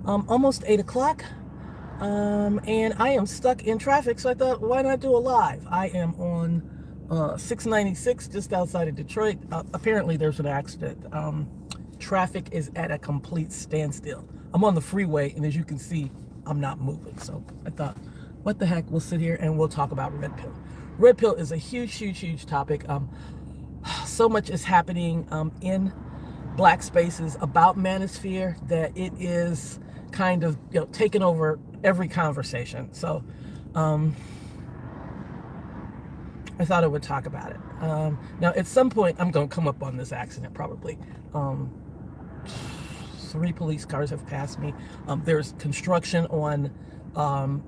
almost 8 o'clock. And I am stuck in traffic, so I thought, why not do a live? I am on 696 just outside of Detroit. Apparently, there's an accident. Traffic is at a complete standstill. I'm on the freeway, and as you can see, I'm not moving. So I thought, what the heck? We'll sit here and we'll talk about red pill. Red pill is a huge, huge, huge topic. So much is happening in black spaces about manosphere that it is kind of taking over every conversation. So I thought I would talk about it. Now, at some point, I'm going to come up on this accident probably. 3 police cars have passed me. There's construction on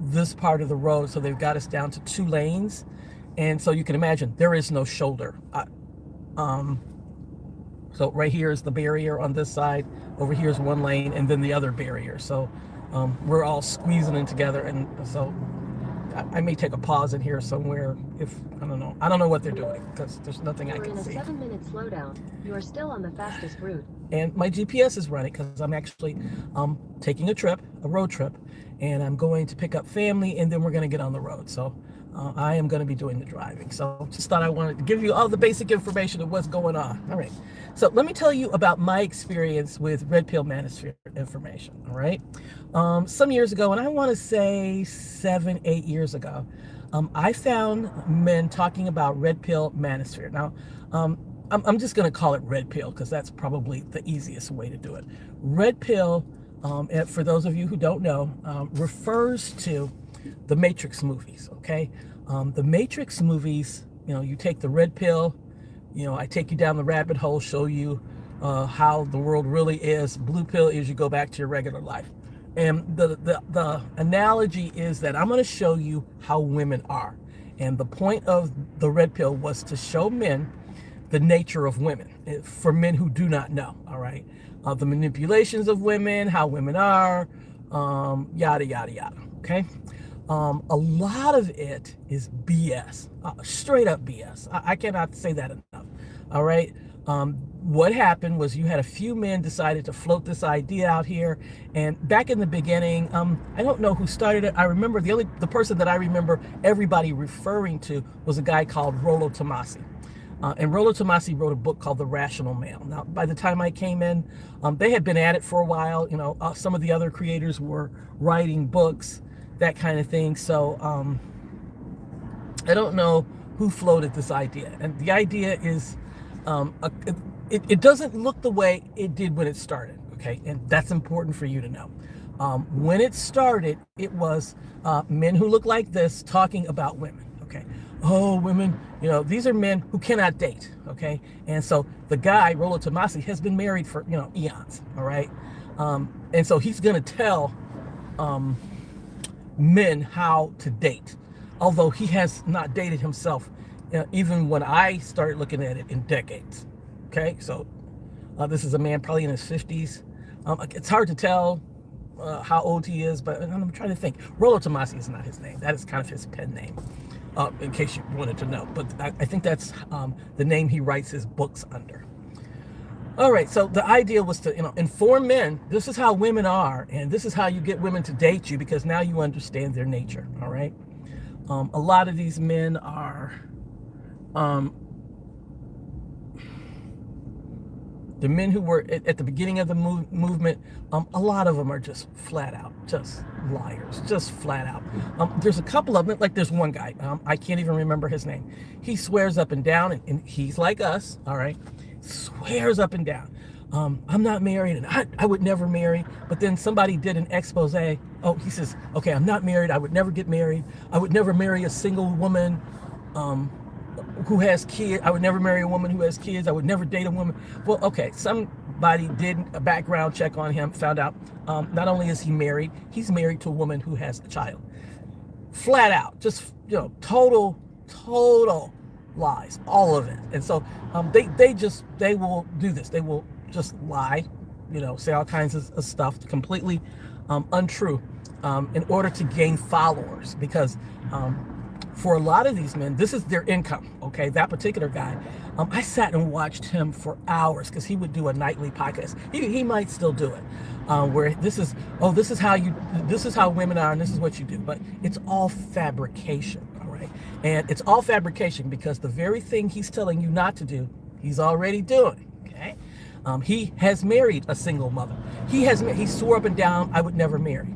this part of the road, so they've got us down to 2 lanes. And so you can imagine there is no shoulder. So right here is the barrier on this side. Over here is 1 lane, and then the other barrier. So we're all squeezing in together, and so I may take a pause in here somewhere if I don't know what they're doing because there's nothing I can see. You're in a 7-minute slowdown. You are still on the fastest route. And my GPS is running because I'm actually taking a road trip, and I'm going to pick up family, and then we're going to get on the road. So I am going to be doing the driving. So just thought I wanted to give you all the basic information of what's going on. All right. So let me tell you about my experience with Red Pill Manosphere information. All right. Some years ago, and I want to say 7-8 years ago, I found men talking about Red Pill Manosphere. Now, I'm just going to call it Red Pill because that's probably the easiest way to do it. Red Pill, and for those of you who don't know, refers to the Matrix movies, okay? The Matrix movies, you take the red pill, I take you down the rabbit hole, show you how the world really is. Blue pill is you go back to your regular life. And the analogy is that I'm going to show you how women are. And the point of the red pill was to show men the nature of women, for men who do not know, all right? The manipulations of women, how women are, yada, yada, yada, okay? A lot of it is BS, straight up BS. I cannot say that enough. All right. What happened was you had a few men decided to float this idea out here. And back in the beginning, I don't know who started it. I remember the person that I remember everybody referring to was a guy called Rollo Tomasi. And Rollo Tomasi wrote a book called The Rational Male. Now, by the time I came in, they had been at it for a while. Some of the other creators were writing books, that kind of thing. So I don't know who floated this idea. And the idea is it doesn't look the way it did when it started, okay? And that's important for you to know. When it started, it was men who look like this talking about women, okay? Oh, women, these are men who cannot date, okay? And so the guy, Rollo Tomasi, has been married for, eons, all right? And so he's going to tell men how to date, although he has not dated himself even when I started looking at it in decades. Okay, so this is a man probably in his 50s. It's hard to tell how old he is, but I'm trying to think. Rollo Tomasi is not his name. That is kind of his pen name, in case you wanted to know. But I think that's the name he writes his books under. All right, so the idea was to, inform men, this is how women are, and this is how you get women to date you, because now you understand their nature, all right? A lot of these men are, the men who were at the beginning of the movement, a lot of them are just flat out, just liars, just flat out. There's a couple of them, like there's one guy, I can't even remember his name. He swears up and down, and he's like us, all right? Swears up and down, I'm not married, and I would never marry. But then somebody did an expose. Oh, he says, okay, I'm not married, I would never get married, I would never marry a single woman who has kids, I would never marry a woman who has kids, I would never date a woman. Well, okay, somebody did a background check on him, found out not only is he married, he's married to a woman who has a child. Flat out, just total lies, all of it. And so they will do this. They will just lie, say all kinds of stuff completely untrue in order to gain followers, because for a lot of these men, this is their income, okay? That particular guy, I sat and watched him for hours because he would do a nightly podcast. He might still do it, where this is how women are and this is what you do. But it's all fabrication, all right? And it's all fabrication because the very thing he's telling you not to do, he's already doing, okay? He has married a single mother. He swore up and down, I would never marry.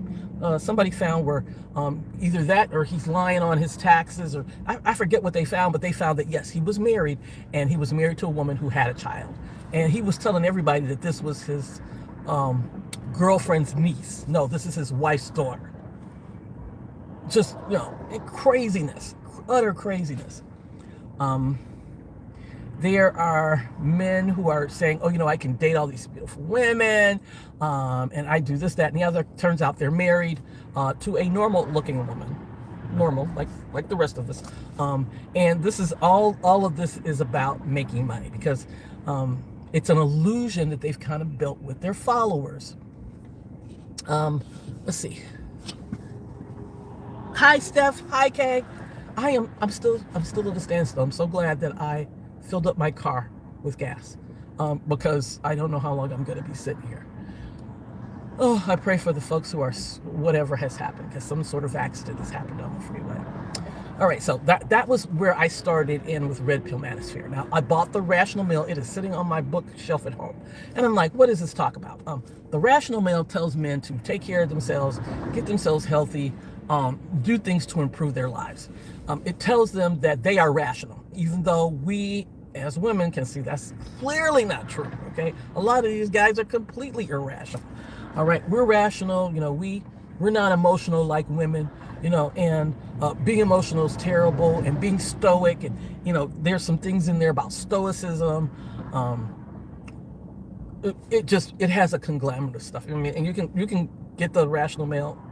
Somebody found where either that or he's lying on his taxes, or I forget what they found, but they found that yes, he was married, and he was married to a woman who had a child. And he was telling everybody that this was his girlfriend's niece. No, this is his wife's daughter. Just, craziness, utter craziness. There are men who are saying, I can date all these beautiful women, and I do this, that, and the other. Turns out they're married to a normal-looking woman, normal, like the rest of us. And this is all of this is about making money because it's an illusion that they've kind of built with their followers. Let's see. Hi, Steph. Hi, Kay. I'm still at a standstill. I'm so glad that I filled up my car with gas because I don't know how long I'm going to be sitting here. Oh, I pray for the folks who are whatever has happened because some sort of accident has happened on the freeway. All right, so that was where I started in with Red Pill Manosphere. Now, I bought the Rational Mail. It is sitting on my bookshelf at home. And I'm like, what does this talk about? The Rational Mail tells men to take care of themselves, get themselves healthy, do things to improve their lives. It tells them that they are rational, even though we as women can see that's clearly not true, okay? A lot of these guys are completely irrational. All right, we're rational, we're not emotional like women, and being emotional is terrible, and being stoic, and there's some things in there about stoicism. It has a conglomerate of stuff. And you can get the Rational Mail.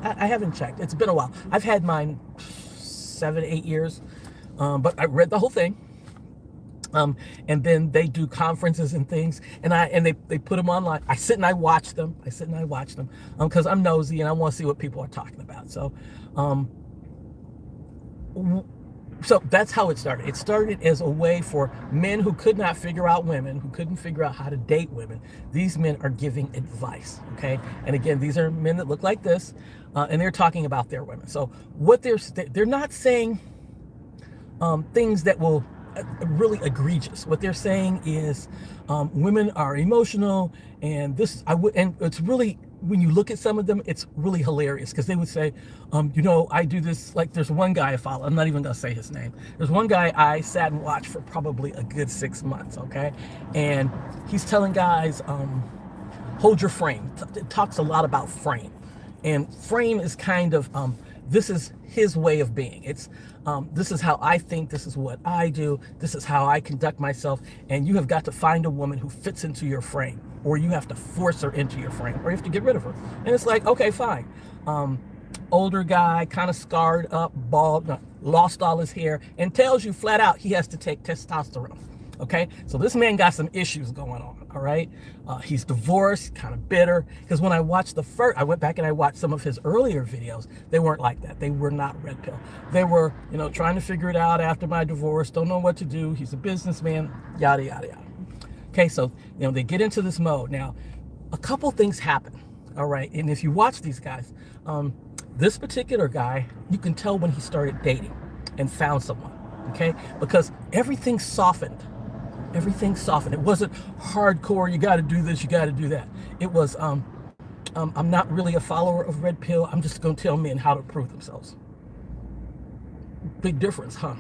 I haven't checked. It's been a while. I've had mine 7-8 years, but I read the whole thing. And then they do conferences and things, and they put them online. I sit and I watch them. Because I'm nosy and I want to see what people are talking about. So that's how it started. It started as a way for men who could not figure out women, who couldn't figure out how to date women. These men are giving advice, okay? And again, these are men that look like this, and they're talking about their women. So what they're not saying things that will really egregious. What they're saying is women are emotional, and it's really, when you look at some of them, it's really hilarious because they would say, I do this. Like there's one guy I follow. I'm not even gonna say his name. There's one guy I sat and watched for probably a good 6 months. Okay, and he's telling guys, hold your frame. It talks a lot about frame, and frame is kind of this is his way of being. It's this is how I think, this is what I do, this is how I conduct myself, and you have got to find a woman who fits into your frame, or you have to force her into your frame, or you have to get rid of her. And it's like, okay, fine. Older guy, kind of scarred up, bald, lost all his hair, and tells you flat out he has to take testosterone. Okay, so this man got some issues going on, all right? He's divorced, kind of bitter, because when I watched I went back and I watched some of his earlier videos. They weren't like that. They were not red pill. They were, trying to figure it out after my divorce, don't know what to do. He's a businessman, yada, yada, yada. Okay, so, they get into this mode. Now, a couple things happen, all right? And if you watch these guys, this particular guy, you can tell when he started dating and found someone, okay? Because everything softened. It wasn't hardcore, you got to do this, you got to do that. It was, I'm not really a follower of Red Pill. I'm just going to tell men how to prove themselves. Big difference, huh?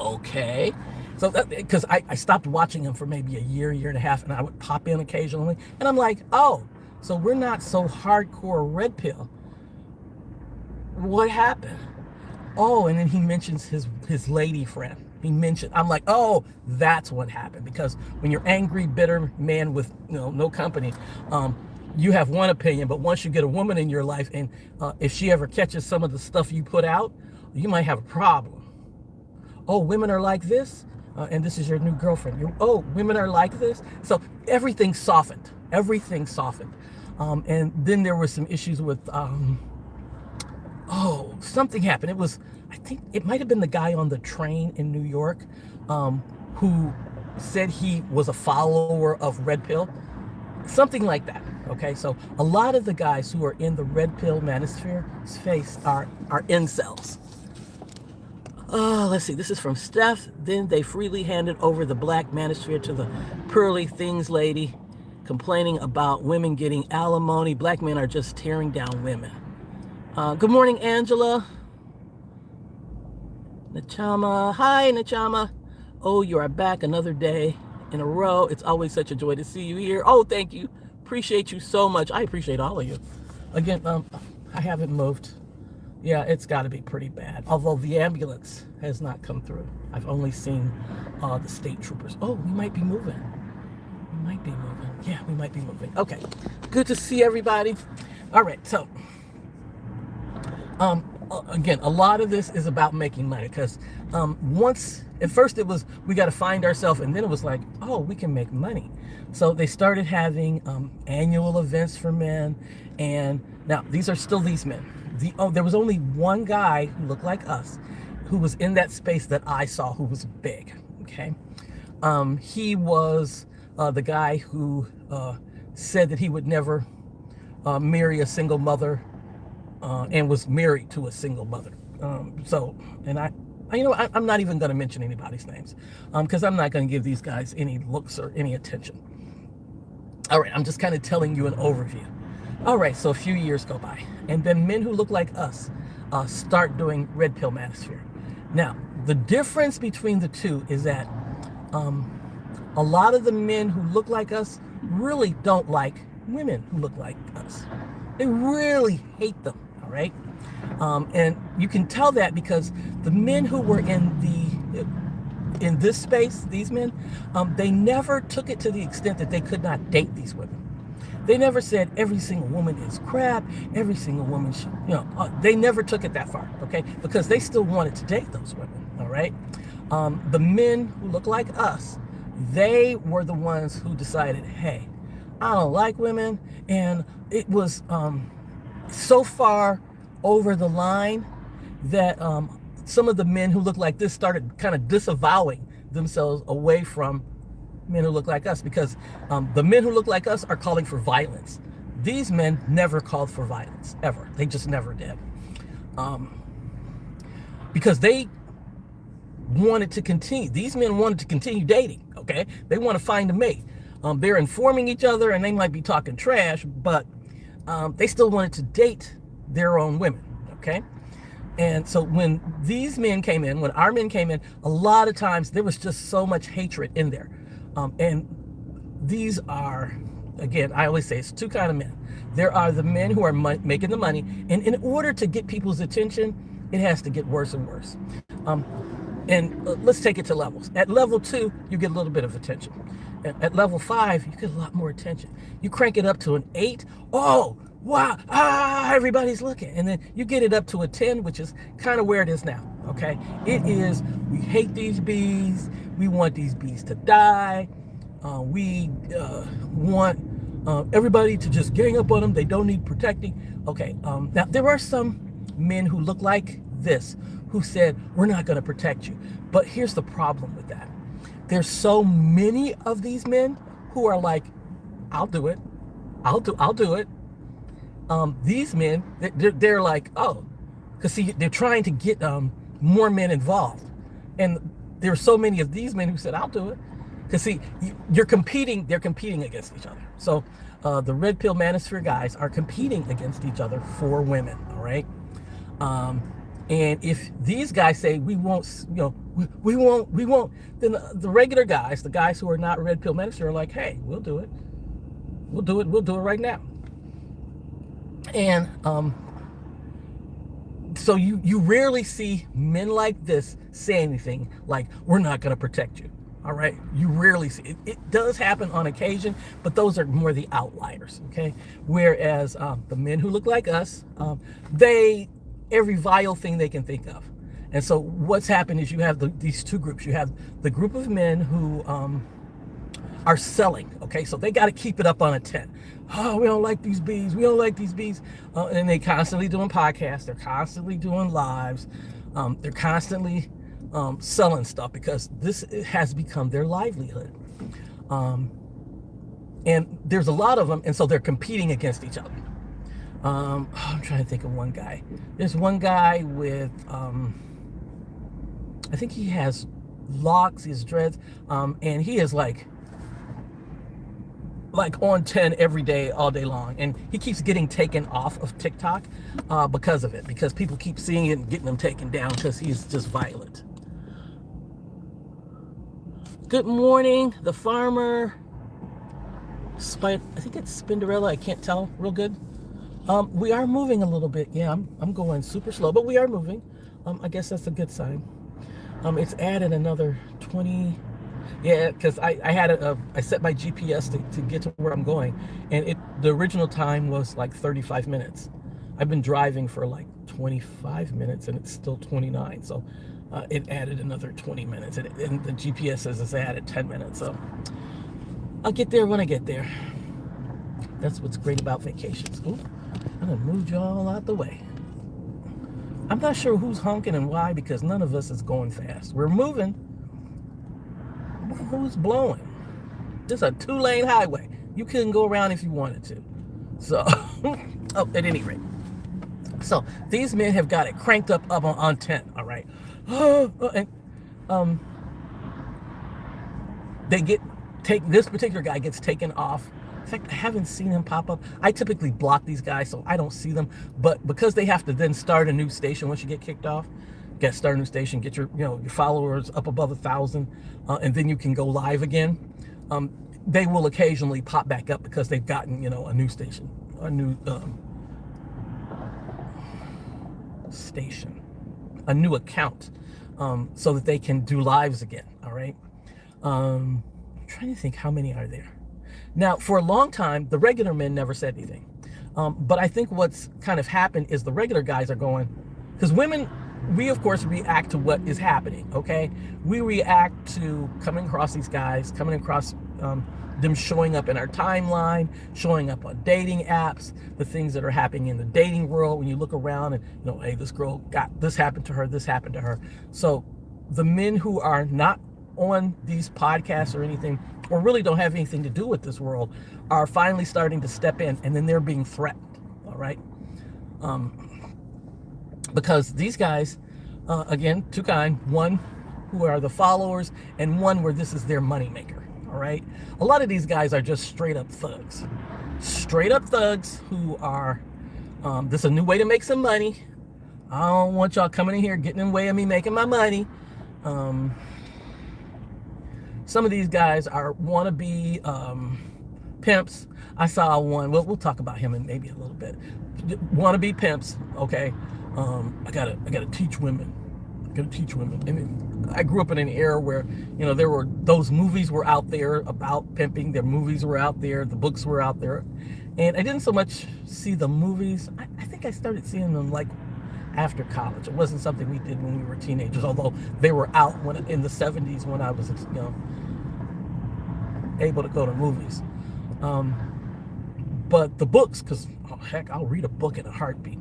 Okay. So, because I stopped watching him for maybe a year and a half, and I would pop in occasionally, and I'm like, oh, so we're not so hardcore Red Pill. What happened? Oh, and then he mentions his lady friend. I'm like, oh, that's what happened. Because when you're angry, bitter man with no company, you have one opinion, but once you get a woman in your life, and if she ever catches some of the stuff you put out, you might have a problem. Oh, women are like this, and this is your new girlfriend. Women are like this. So everything softened. And then there were some issues with, something happened. I think it might have been the guy on the train in New York, who said he was a follower of Red Pill, something like that. Okay, so a lot of the guys who are in the Red Pill Manosphere space are incels. Let's see. This is from Steph. Then they freely handed over the black manosphere to the pearly things lady, complaining about women getting alimony. Black men are just tearing down women. Good morning, Angela. Nachama. Hi, Nachama. Oh, you are back another day in a row. It's always such a joy to see you here. Oh, thank you. Appreciate you so much. I appreciate all of you. Again, I haven't moved. Yeah, it's got to be pretty bad. Although the ambulance has not come through. I've only seen the state troopers. Oh, we might be moving. We might be moving. Yeah, we might be moving. Okay, good to see everybody. All right, so again, a lot of this is about making money because once, at first it was, we got to find ourselves, and then it was like, oh, we can make money. So they started having annual events for men, and now these are still these men. There was only one guy who looked like us who was in that space that I saw who was big, okay? He was the guy who said that he would never marry a single mother and was married to a single mother. I'm not even going to mention anybody's names because I'm not going to give these guys any looks or any attention. All right, I'm just kind of telling you an overview. All right, so a few years go by, and then men who look like us start doing Red Pill Manosphere. Now, the difference between the two is that a lot of the men who look like us really don't like women who look like us. They really hate them, all right? And you can tell that because the men who were in this space, these men, they never took it to the extent that they could not date these women. They never said every single woman is crap, every single woman should, they never took it that far, okay? Because they still wanted to date those women, all right? The men who look like us, they were the ones who decided, hey, I don't like women, and it was so far over the line that some of the men who look like this started kind of disavowing themselves away from men who look like us, because the men who look like us are calling for violence. These men never called for violence, ever. They just never did. Because they wanted to continue. These men wanted to continue dating, okay? They want to find a mate. They're informing each other, and they might be talking trash, but they still wanted to date their own women, okay? And so when these men came in, when our men came in, a lot of times there was just so much hatred in there. And these are, again, I always say it's two kinds of men. There are the men who are making the money, and in order to get people's attention, it has to get worse and worse. And let's take it to levels. At level 2, you get a little bit of attention. At level 5, you get a lot more attention. You crank it up to an 8, oh, wow, everybody's looking. And then you get it up to a 10, which is kind of where it is now, okay? It is, we hate these bees. We want these bees to die. We want everybody to just gang up on them. They don't need protecting. Okay, now there are some men who look like this who said, we're not going to protect you. But here's the problem with that. There's so many of these men who are like, I'll do it. I'll do it. These men, they're like, oh, because see, they're trying to get more men involved. And there are so many of these men who said, I'll do it. Because see, they're competing against each other. So the Red Pill Manosphere guys are competing against each other for women, all right? And if these guys say, we won't, we won't, then the regular guys, the guys who are not Red Pill Manosphere are like, hey, we'll do it. We'll do it right now. And so you rarely see men like this say anything like, we're not going to protect you. All right. You rarely see it. It does happen on occasion, but those are more the outliers. Okay. Whereas the men who look like us, every vile thing they can think of. And so what's happened is you have these two groups. You have the group of men who are selling. Okay. So they got to keep it up on a 10. Oh, we don't like these bees. We don't like these bees. And they constantly doing podcasts. They're constantly doing lives. They're constantly selling stuff because this has become their livelihood. And there's a lot of them, and so they're competing against each other. I'm trying to think of one guy. There's one guy with, I think he has locks, he has dreads, and he is like on 10 every day, all day long. And he keeps getting taken off of TikTok because of it, because people keep seeing it and getting him taken down because he's just violent. Good morning, the farmer. I think it's Spinderella, I can't tell real good. We are moving a little bit. Yeah, I'm going super slow, but we are moving. I guess that's a good sign. It's added another 20. Yeah, because I set my GPS to get to where I'm going, and the original time was like 35 minutes. I've been driving for like 25 minutes, and it's still 29. So it added another 20 minutes, and the GPS says it's added 10 minutes. So I'll get there when I get there. That's what's great about vacations. Ooh, I'm gonna move y'all out the way. I'm not sure who's honking and why, because none of us is going fast. We're moving. Who's blowing? This is a 2-lane highway. You couldn't go around if you wanted to. So, oh, at any rate. So these men have got it cranked up on 10. All right. And this particular guy gets taken off. In fact, I haven't seen him pop up. I typically block these guys, so I don't see them. But because they have to then start a new station once you get kicked off, start a new station, get your followers up above 1,000, and then you can go live again. They will occasionally pop back up because they've gotten a new station, a new a new account, so that they can do lives again. All right. I'm trying to think how many are there. Now, for a long time, the regular men never said anything. But I think what's kind of happened is the regular guys are going, because women, we of course react to what is happening, okay? We react to coming across these guys, coming across them showing up in our timeline, showing up on dating apps, the things that are happening in the dating world when you look around and, hey, this girl got this happened to her, this happened to her. So the men who are not on these podcasts or anything, or really don't have anything to do with this world, are finally starting to step in, and then they're being threatened, all right? Because these guys, again, two kind, one who are the followers, and one where this is their moneymaker, all right? A lot of these guys are just straight up thugs who are, this is a new way to make some money. I don't want y'all coming in here getting in the way of me making my money. Some of these guys are wannabe pimps. I saw one. We'll talk about him in maybe a little bit. Wannabe pimps. Okay. I gotta teach women. And I grew up in an era where those movies were out there about pimping. Their movies were out there. The books were out there, and I didn't so much see the movies. I think I started seeing them like after college. It wasn't something we did when we were teenagers, although they were out in the 70s when I was able to go to movies. But the books, because heck, I'll read a book in a heartbeat.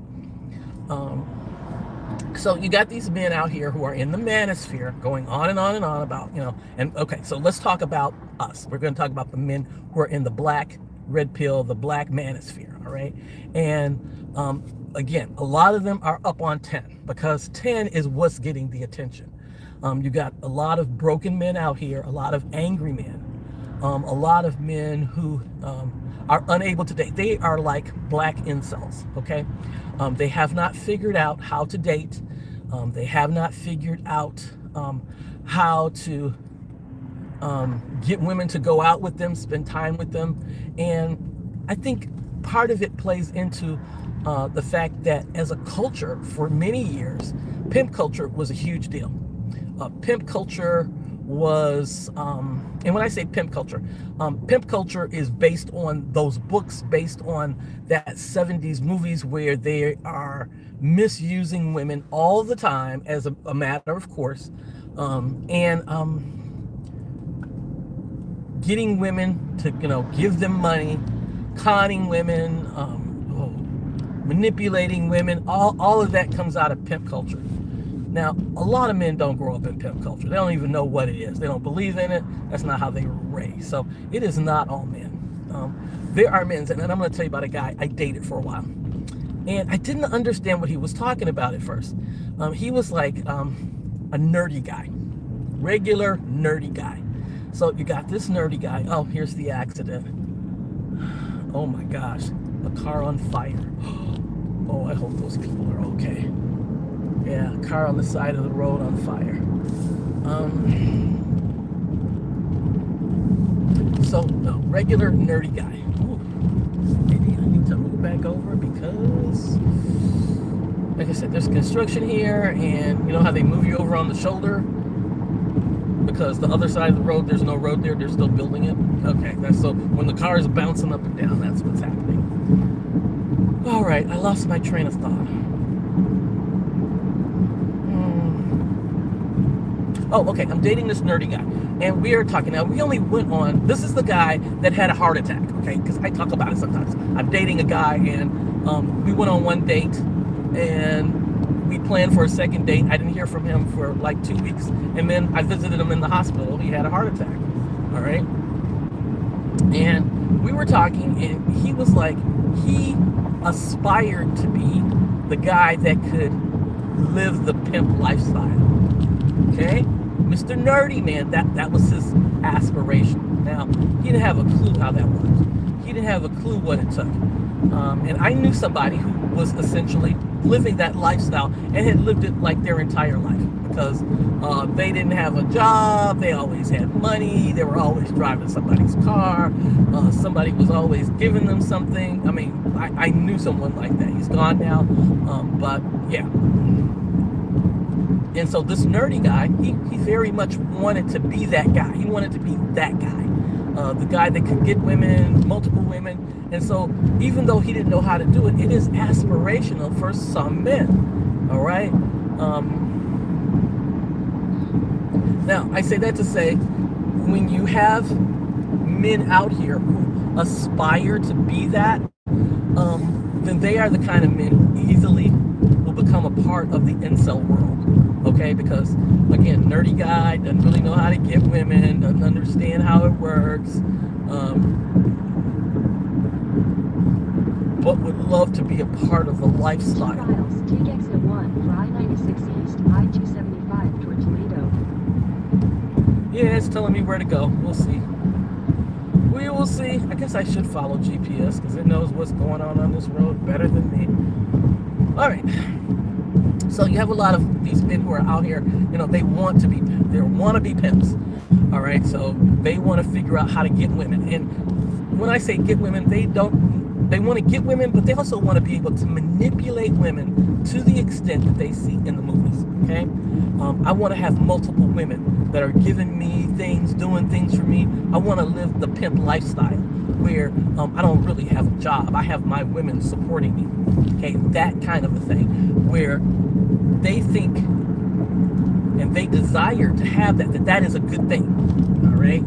So you got these men out here who are in the manosphere going on and on and on about, and okay, so let's talk about us. We're going to talk about the men who are in the black red pill, the black manosphere, all right? And again, a lot of them are up on 10 because 10 is what's getting the attention. You got a lot of broken men out here, a lot of angry men, a lot of men who are unable to date. They are like black incels, okay? They have not figured out how to date. They have not figured out how to get women to go out with them, spend time with them. And I think part of it plays into the fact that as a culture, for many years, pimp culture was a huge deal. Pimp culture was, and when I say pimp culture is based on those books, based on that 70s movies where they are misusing women all the time as a matter of course, and getting women to, give them money, conning women, manipulating women, all of that comes out of pimp culture. Now, a lot of men don't grow up in pimp culture. They don't even know what it is. They don't believe in it. That's not how they were raised. So it is not all men. There are men, and I'm going to tell you about a guy I dated for a while. And I didn't understand what he was talking about at first. He was like a nerdy guy, regular nerdy guy. So you got this nerdy guy. Oh, here's the accident. Oh my gosh, a car on fire. Oh, I hope those people are okay. Yeah, car on the side of the road on fire. So, no, regular nerdy guy. Ooh, maybe I need to move back over because, like I said, there's construction here, and you know how they move you over on the shoulder? Because the other side of the road, there's no road there, they're still building it. Okay, that's so when the car is bouncing up and down, that's what's happening. All right, I lost my train of thought. Oh, okay, I'm dating this nerdy guy, and we are talking now. We only went on, this is the guy that had a heart attack, okay, because I talk about it sometimes. I'm dating a guy, and we went on one date, and we planned for a second date. I didn't hear from him for like 2 weeks, and then I visited him in the hospital. He had a heart attack, all right? And we were talking, and he was like, he aspired to be the guy that could live the pimp lifestyle, okay? Mr. Nerdy Man, that was his aspiration. Now, he didn't have a clue how that worked. He didn't have a clue what it took. And I knew somebody who was essentially living that lifestyle and had lived it like their entire life because they didn't have a job, they always had money, they were always driving somebody's car, somebody was always giving them something. I mean, I knew someone like that. He's gone now, but yeah. And so this nerdy guy, he very much wanted to be that guy. He wanted to be that guy, the guy that could get women, multiple women. And so even though he didn't know how to do it, it is aspirational for some men, all right? Now, I say that to say, when you have men out here who aspire to be that, then they are the kind of men who easily will become a part of the incel world, okay? Because, again, nerdy guy, doesn't really know how to get women, doesn't understand how it works, but would love to be a part of the lifestyle. 2 miles, take exit 1 for I-96 East, I-275 toward Toledo. Yeah, it's telling me where to go. We'll see. We will see. I guess I should follow GPS because it knows what's going on this road better than me. All right. So you have a lot of these men who are out here, you know, they want to be pimps. All right. So they want to figure out how to get women. And when I say get women, they want to get women, but they also want to be able to manipulate women to the extent that they see in the movies. Okay. I want to have multiple women that are giving me things, doing things for me. I want to live the pimp lifestyle where I don't really have a job. I have my women supporting me. Okay, that kind of a thing where they think and they desire to have that is a good thing. All right.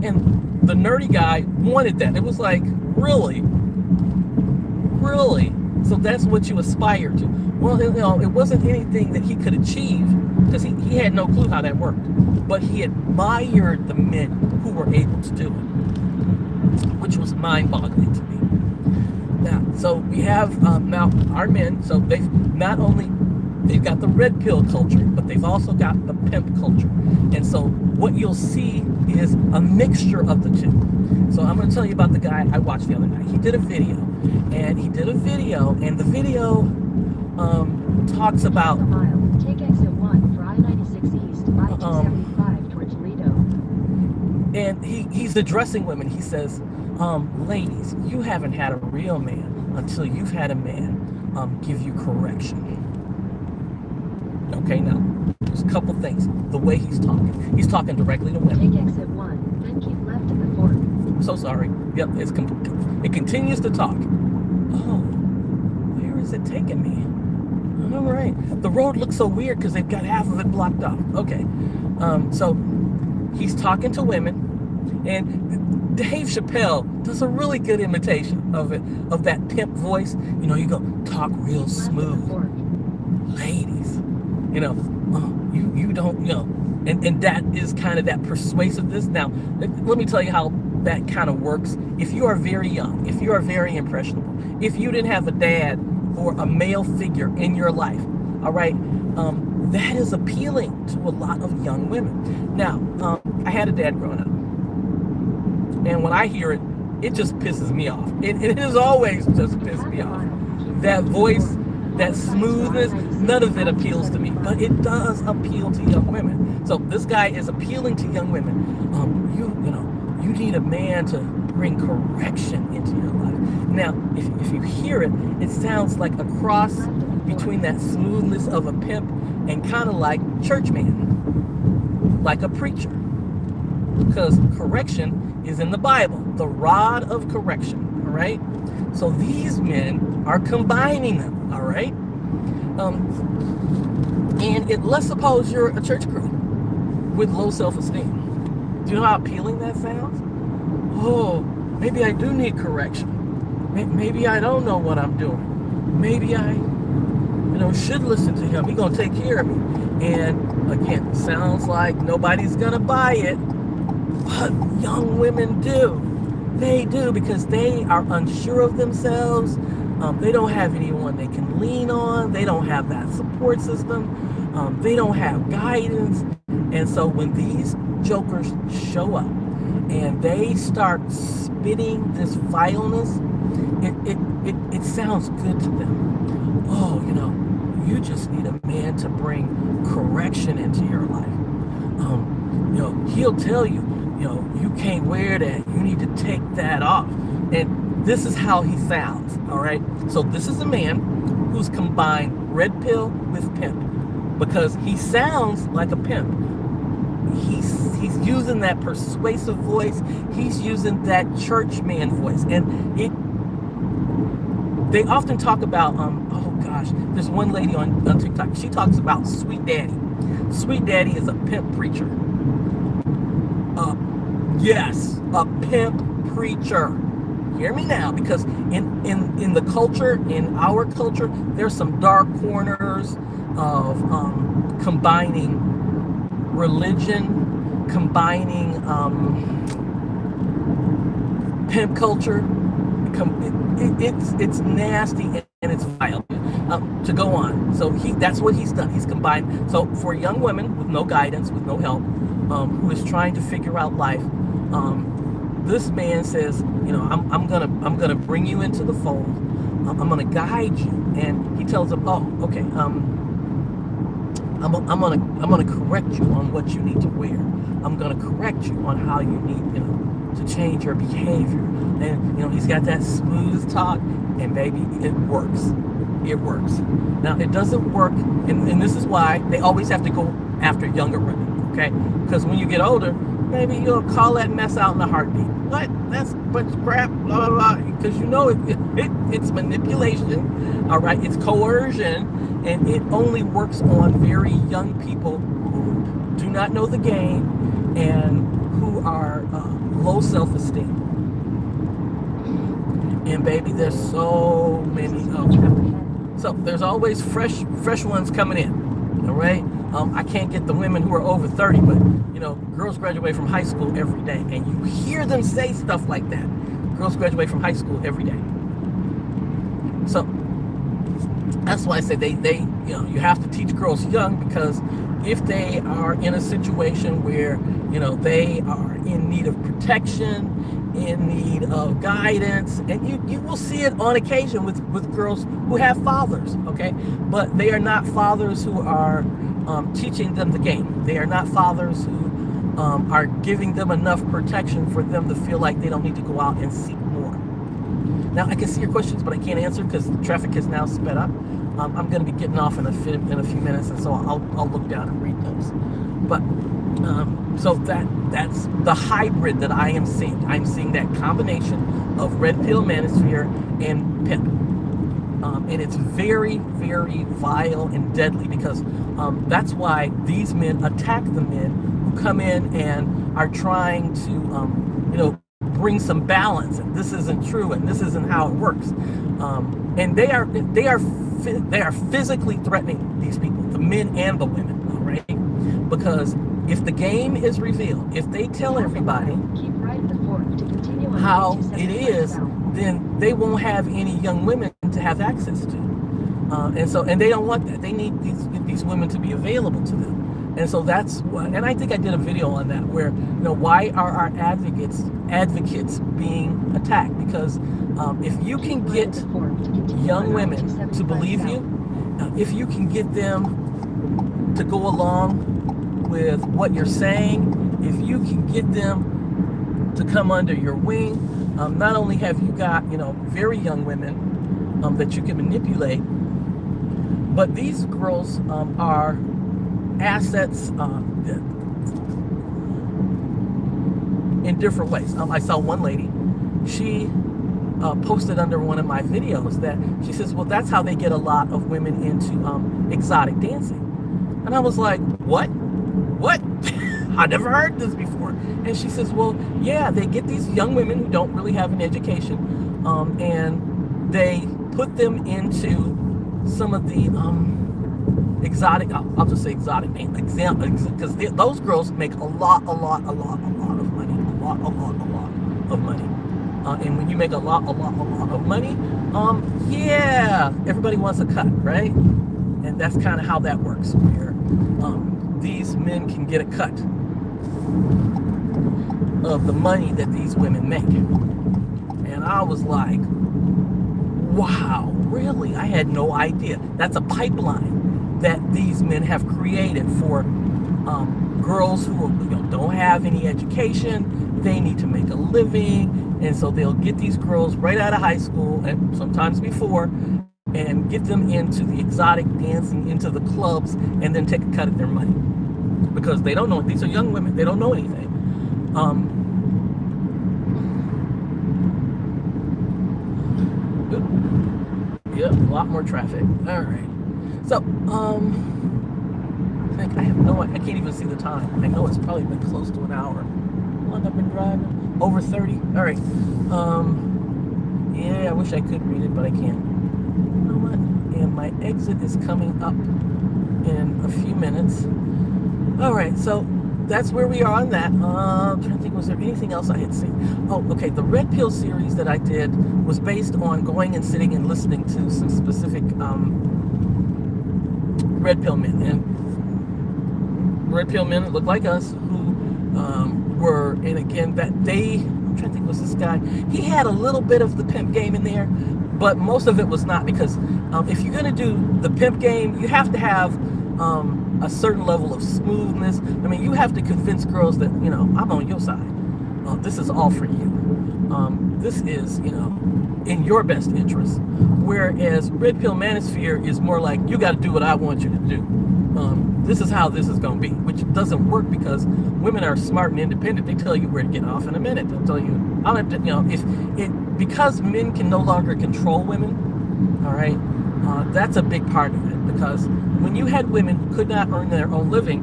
And the nerdy guy wanted that. It was like, really? Really? So that's what you aspire to. Well, you know, it wasn't anything that he could achieve because he had no clue how that worked. But he admired the men who were able to do it, which was mind-boggling to me. Now, so we have now our men. So they've got the red pill culture, but they've also got the pimp culture. And so what you'll see is a mixture of the two. So I'm going to tell you about the guy I watched the other night. He did a video, and the video talks about Take exit 1 for I-96 East, I-275 toward Toledo. And he's addressing women. He says, ladies, you haven't had a real man until you've had a man give you correction. Okay, now, there's a couple things. The way he's talking directly to women. Take exit 1, then keep left at the fork. I'm so sorry. Yep, it continues to talk. Oh, where is it taking me? All right. The road looks so weird because they've got half of it blocked off. Okay. So he's talking to women, and Dave Chappelle does a really good imitation of it, of that pimp voice. You know, you go, talk real smooth. Ladies. you know, oh, you don't, you know, and that is kind of that persuasiveness. Now, let me tell you how that kind of works. If you are very young, if you are very impressionable, if you didn't have a dad or a male figure in your life, all right, that is appealing to a lot of young women. Now, I had a dad growing up, and when I hear it, it just pisses me off. It has always just pissed me off. That voice, that smoothness, none of it appeals to me, but it does appeal to young women. So this guy is appealing to young women. You need a man to bring correction into your life. Now, if you hear it, it sounds like a cross between that smoothness of a pimp and kind of like church man, like a preacher. Because correction is in the Bible, the rod of correction, all right? So these men are combining them, all right? And let's suppose you're a church girl with low self-esteem. Do you know how appealing that sounds? Oh, maybe I do need correction. Maybe I don't know what I'm doing. Maybe I, should listen to him. He's gonna take care of me. And again, sounds like nobody's gonna buy it, but young women do. They do, because they are unsure of themselves. They don't have anyone they can lean on. They don't have that support system. They don't have guidance. And so when these jokers show up and they start spitting this vileness, it sounds good to them. Oh, you just need a man to bring correction into your life. He'll tell you, you can't wear that. You need to take that off. And this is how he sounds, all right? So this is a man who's combined red pill with pimp, because he sounds like a pimp. He's using that persuasive voice. He's using that church man voice. And they often talk about, there's one lady on TikTok. She talks about Sweet Daddy. Sweet Daddy is a pimp preacher. Yes, a pimp preacher. Hear me now, because in the culture, in our culture, there's some dark corners of combining religion, combining pimp culture. It's nasty and it's vile. To go on, so that's what he's done. He's combined. So for young women with no guidance, with no help, who is trying to figure out life, this man says, I'm gonna bring you into the fold. I'm gonna guide you, and he tells them, oh, okay, I'm gonna correct you on what you need to wear. I'm gonna correct you on how you need, to change your behavior. And he's got that smooth talk, and baby, it works. It works. Now, it doesn't work, and this is why they always have to go after younger women, okay? Because when you get older, maybe you'll call that mess out in a heartbeat. What? That's a bunch of crap, blah, blah, blah. Because it's manipulation, all right? It's coercion, and it only works on very young people who do not know the game and who are low self-esteem. And baby, there's so many of them. So there's always fresh ones coming in, all right? I can't get the women who are over 30, but girls graduate from high school every day, and you hear them say stuff like that. Girls graduate from high school every day. So that's why I say they you have to teach girls young, because if they are in a situation where they are in need of protection, in need of guidance, and you will see it on occasion with girls who have fathers, okay? But they are not fathers who are teaching them the game. They are not fathers who are giving them enough protection for them to feel like they don't need to go out and seek more. Now, I can see your questions, but I can't answer because the traffic has now sped up. I'm going to be getting off in a few minutes, and so I'll look down and read those. But so that's the hybrid that I am seeing. I'm seeing that combination of red pill manosphere and pimp. And it's very, very vile and deadly, because that's why these men attack the men who come in and are trying to, bring some balance. And this isn't true, and this isn't how it works. And they are physically threatening these people. The men and the women, all right? Because if the game is revealed, if they tell everybody Keep right at the fork to continue on how it I-275 is, south. then they won't have any young women to have access to. And they don't want that. They need these women to be available to them. And so that's what, and I think I did a video on that where, why are our advocates being attacked? Because if you can get young women to believe you, if you can get them to go along with what you're saying, if you can get them to come under your wing, not only have you got, very young women that you can manipulate, but these girls are assets in different ways. I saw one lady, she posted under one of my videos that she says, well, that's how they get a lot of women into exotic dancing. And I was like, what? I never heard this before. And she says, well, yeah, they get these young women who don't really have an education, and they put them into some of the exotic, I'll just say exotic name, because those girls make a lot of money, a lot of money. And when you make a lot of money, yeah, everybody wants a cut, right? And that's kind of how that works, where these men can get a cut of the money that these women make. And I was like, wow, really? I had no idea. That's a pipeline that these men have created for girls who don't have any education. They need to make a living, and so they'll get these girls right out of high school, and sometimes before, and get them into the exotic dancing, into the clubs, and then take a cut of their money. Because they don't know, these are young women, they don't know anything. Yep, a lot more traffic. All right. So, I can't even see the time. I know it's probably been close to an hour. How long I've been driving? Over 30? All right. Yeah, I wish I could read it, but I can't. You know what? And my exit is coming up in a few minutes. All right, so that's where we are on that. I'm trying to think, was there anything else I had seen? Oh, okay, the Red Pill series that I did was based on going and sitting and listening to some specific Red Pill men. And Red Pill men look like us who were, and again, I'm trying to think, was this guy? He had a little bit of the pimp game in there, but most of it was not, because if you're going to do the pimp game, you have to have a certain level of smoothness. I mean, you have to convince girls that, I'm on your side. This is all for you. This is, in your best interest. Whereas Red Pill Manosphere is more like, you got to do what I want you to do. This is how this is going to be, which doesn't work, because women are smart and independent. They tell you where to get off in a minute. They'll tell you, I'll have to, because men can no longer control women, all right, that's a big part of it, because when you had women who could not earn their own living,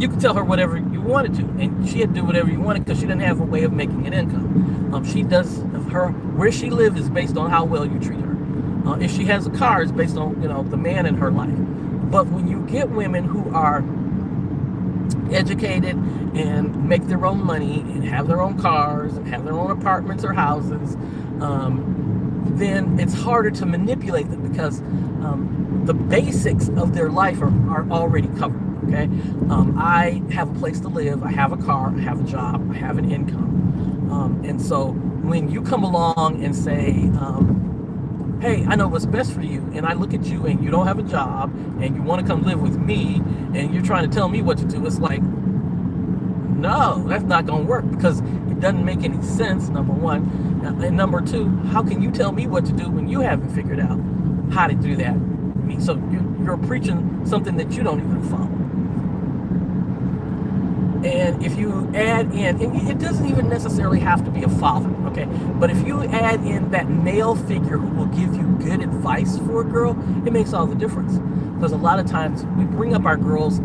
you could tell her whatever you wanted to, and she had to do whatever you wanted, because she didn't have a way of making an income. Where she lived is based on how well you treat her. If she has a car, it's based on, the man in her life. But when you get women who are educated and make their own money and have their own cars and have their own apartments or houses, then it's harder to manipulate them, because the basics of their life are already covered. Okay, I have a place to live, I have a car, I have a job, I have an income, and so when you come along and say, hey, I know what's best for you, and I look at you and you don't have a job and you want to come live with me and you're trying to tell me what to do, it's like, no, that's not going to work, because it doesn't make any sense, number one. And number two, how can you tell me what to do when you haven't figured out how to do that? So you're preaching something that you don't even follow. And if you add in, and it doesn't even necessarily have to be a father, okay? But if you add in that male figure who will give you good advice for a girl, it makes all the difference. Because a lot of times we bring up our girls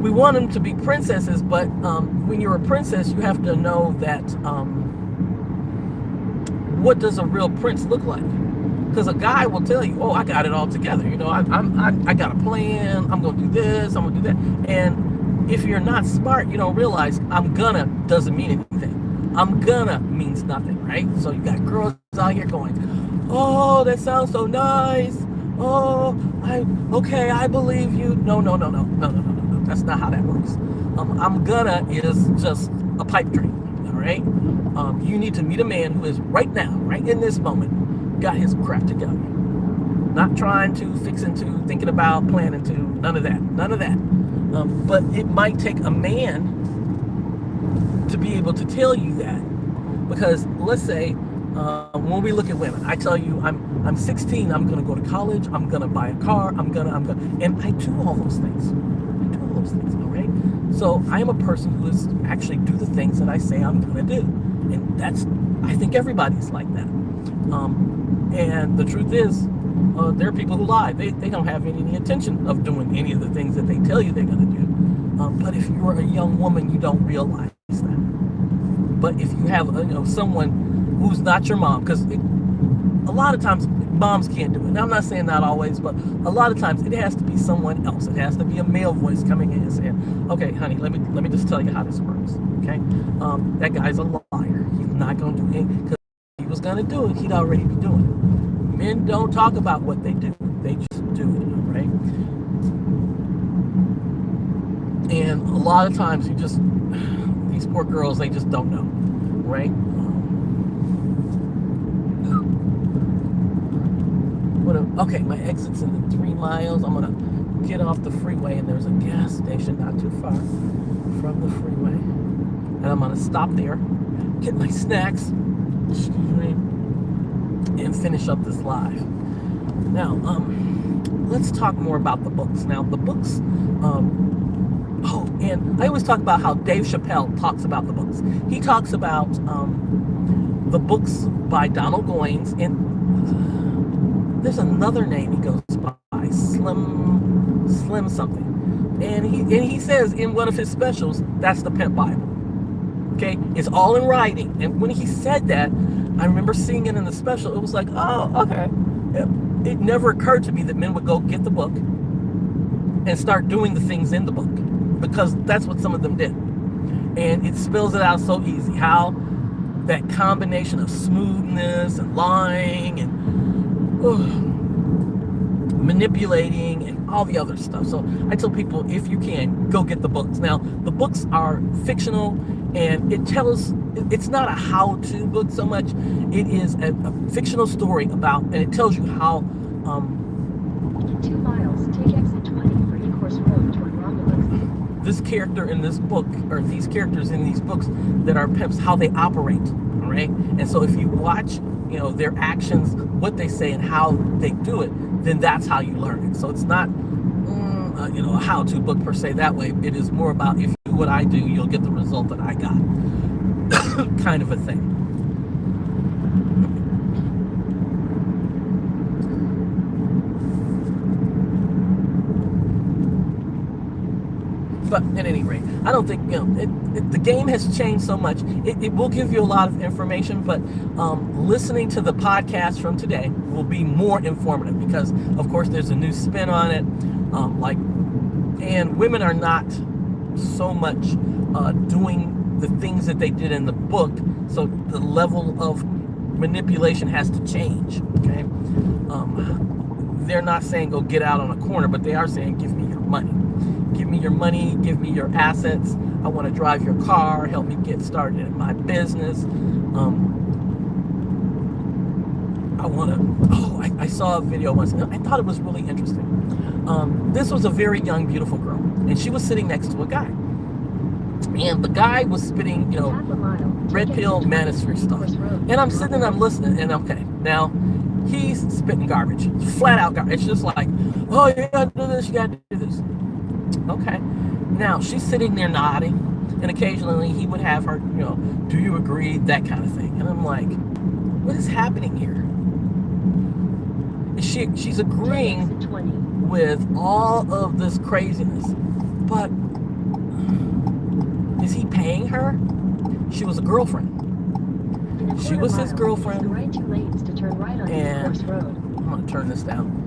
we want them to be princesses, but when you're a princess, you have to know that what does a real prince look like? Because a guy will tell you, oh, I got it all together. You know, I got a plan. I'm going to do this. I'm going to do that. And if you're not smart, you don't realize I'm gonna doesn't mean anything. I'm gonna means nothing, right? So you got girls out here going, oh, that sounds so nice. Oh, I believe you. No. That's not how that works. I'm gonna is just a pipe dream, all right? You need to meet a man who is right now, right in this moment, got his crap together. Not trying to, fixing to, thinking about, planning to, none of that. But it might take a man to be able to tell you that. Because let's say, when we look at women, I tell you, I'm 16, I'm gonna go to college, I'm gonna buy a car, and I do all those things. All right? So I am a person who is actually do the things that I say I'm gonna do. And I think everybody's like that. And the truth is, there are people who lie. They don't have any intention of doing any of the things that they tell you they're gonna do. But if you're a young woman, you don't realize that. But if you have someone who's not your mom, because a lot of times moms can't do it. Now I'm not saying not always, but a lot of times it has to be someone else. It has to be a male voice coming in and saying, "Okay, honey, let me just tell you how this works." Okay, that guy's a liar. He's not going to do it because if he was going to do it, he'd already be doing it. Men don't talk about what they do; they just do it. Right? And a lot of times these poor girls, they just don't know, right? Okay, my exit's in 3 miles. I'm gonna get off the freeway, and there's a gas station not too far from the freeway, and I'm gonna stop there, get my snacks, and finish up this live. Now, let's talk more about the books. Now, the books. And I always talk about how Dave Chappelle talks about the books. He talks about the books by Donald Goines, and there's another name he goes by, Slim something. And he says in one of his specials, that's the Pimp Bible. Okay? It's all in writing. And when he said that, I remember seeing it in the special. It was like, oh, okay. It never occurred to me that men would go get the book and start doing the things in the book, because that's what some of them did. And it spells it out so easy, how that combination of smoothness and lying and manipulating and all the other stuff. So I tell people, if you can, go get the books. Now, the books are fictional, and it's not a how-to book so much. It is a fictional story about, and it tells you how 2 miles, take exit 20 for Ecorse Road toward Romulus. This character in this book, or these characters in these books that are pimps, how they operate, all right? And so if you watch, their actions, what they say, and how they do it, then that's how you learn it. So it's not, a how-to book per se that way. It is more about, if you do what I do, you'll get the result that I got, kind of a thing. But at any rate, I don't think, the game has changed so much. It will give you a lot of information, but listening to the podcast from today will be more informative, because, of course, there's a new spin on it. And women are not so much doing the things that they did in the book, so the level of manipulation has to change, okay? They're not saying go get out on a corner, but they are saying give me your money. Give me your money, give me your assets. I want to drive your car, help me get started in my business. I saw a video once, and I thought it was really interesting. This was a very young, beautiful girl, and she was sitting next to a guy. And the guy was spitting, Redpill and Manosphere stuff. And I'm sitting and I'm listening, and okay, now he's spitting garbage, flat out garbage. It's just like, oh, you gotta do this, you gotta do this. Okay. Now, she's sitting there nodding, and occasionally he would have her, do you agree? That kind of thing. And I'm like, what is happening here? She's agreeing with all of this craziness, but is he paying her? She was a girlfriend. She was his girlfriend, right 2 lanes to turn right on and Ecorse Road. I'm gonna turn this down.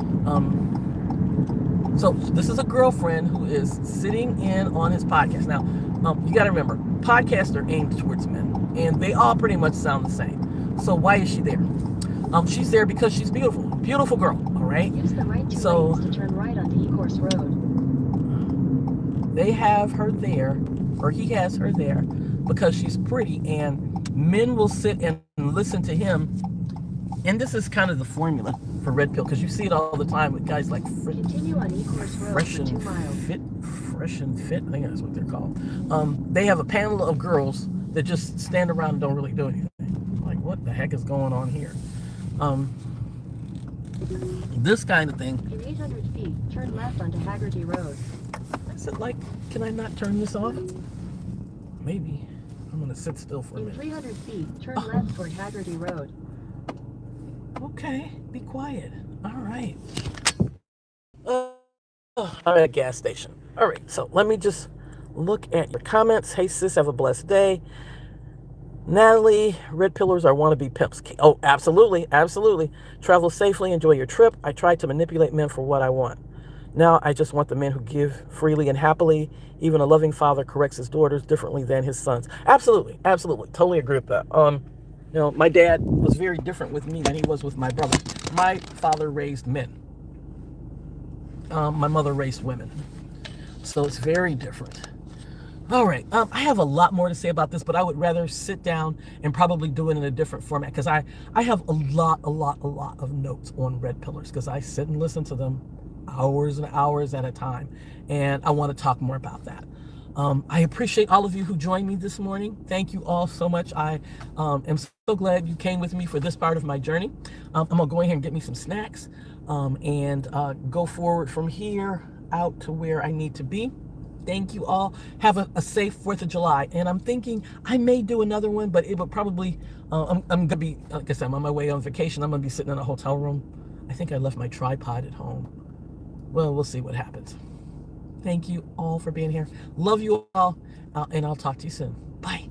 So this is a girlfriend who is sitting in on his podcast. Now, you got to remember, podcasts are aimed towards men, and they all pretty much sound the same. So why is she there? She's there because she's beautiful. Beautiful girl, all right? Use the right two lanes to turn right onto E-Course Road. They have her there, or he has her there, because she's pretty, and men will sit and listen to him. And this is kind of the formula for Red Pill, because you see it all the time with guys like Continue on E-Course Road Fresh for 2 and miles. Fresh and Fit, I think that's what they're called. They have a panel of girls that just stand around and don't really do anything. Like, what the heck is going on here? This kind of thing. In 800 feet, turn left onto Haggerty Road. Is it like, can I not turn this off? Maybe. I'm going to sit still for a In minute. 300 feet, turn left toward Haggerty Road. Okay, be quiet. All right. I'm at a gas station. All right, so let me just look at your comments. Hey, sis, have a blessed day. Natalie, red pillars are wannabe pimps. Oh, absolutely, absolutely. Travel safely, enjoy your trip. I tried to manipulate men for what I want. Now I just want the men who give freely and happily. Even a loving father corrects his daughters differently than his sons. Absolutely, absolutely. Totally agree with that. My dad was very different with me than he was with my brother. My father raised men. My mother raised women. So it's very different. All right. I have a lot more to say about this, but I would rather sit down and probably do it in a different format, because I have a lot of notes on red pillars, because I sit and listen to them hours and hours at a time, and I want to talk more about that. I appreciate all of you who joined me this morning. Thank you all so much. I am so glad you came with me for this part of my journey. I'm going to go ahead and get me some snacks and go forward from here out to where I need to be. Thank you all. Have a safe 4th of July. And I'm thinking I may do another one, but it would probably, I'm going to be, like I said, I'm on my way on vacation. I'm going to be sitting in a hotel room. I think I left my tripod at home. Well, we'll see what happens. Thank you all for being here. Love you all, and I'll talk to you soon. Bye.